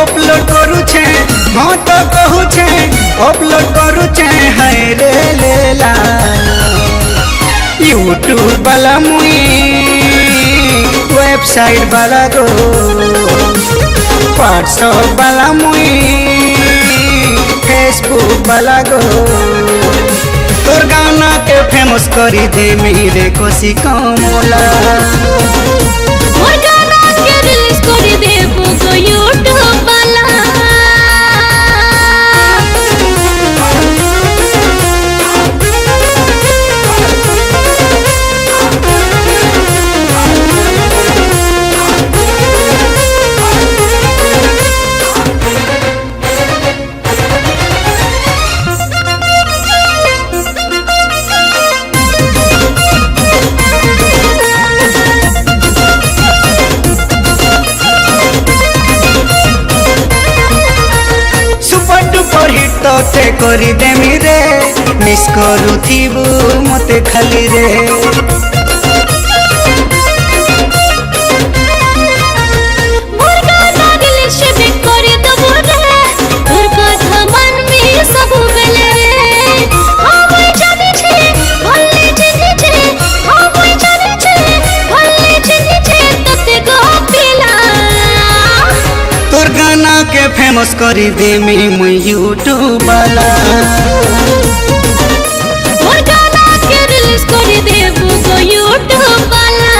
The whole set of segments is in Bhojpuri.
अपलोड करू छे हाँ तो कहू छे अपलोड करू छे हाय रे लेला यूट्यूब वाला मुई वेबसाइट वाला गो व्हाट्सएप वाला मुई फेसबुक वाला गो तोर गाना के फेमस करी दे मेरे कोसी कमला करी देबो गो यूट्यूब वाला ते करी देमी रे मिस करू थीबू मते खाली रे मोर गाना दिल से भी करी दबो रे तोर कथा मन में सब बेले रे हम जाने छे भले जाने छे हम जाने छे भले जाने छे तते गो पिला तोर गाना के फेमस करी देमी मुई यूट्यूब वाला मोर गाना के रिलीज करी देबो गो यूट्यूब वाला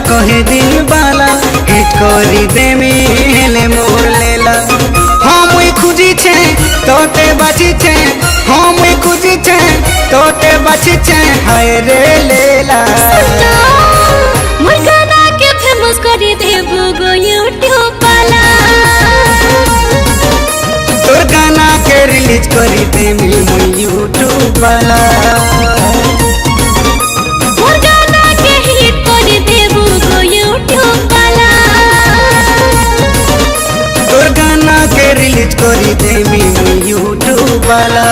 कहे दिन बाला हिट करी देमी हेले मोर लेला हम खुजी छे तोते बाची छे हम खुजी छे तोते बाची छे हाय रे लेला मोर गाना के फेमस करी देबो गो यूट्यूब वाला तोर गाना के रिलीज करी देमी मुई यूट्यूब वाला मोर गाना के हिट करी देबो गो यूट्यूब वाला तोर गाना के रिलीज करी देमी मुई यूट्यूब वाला।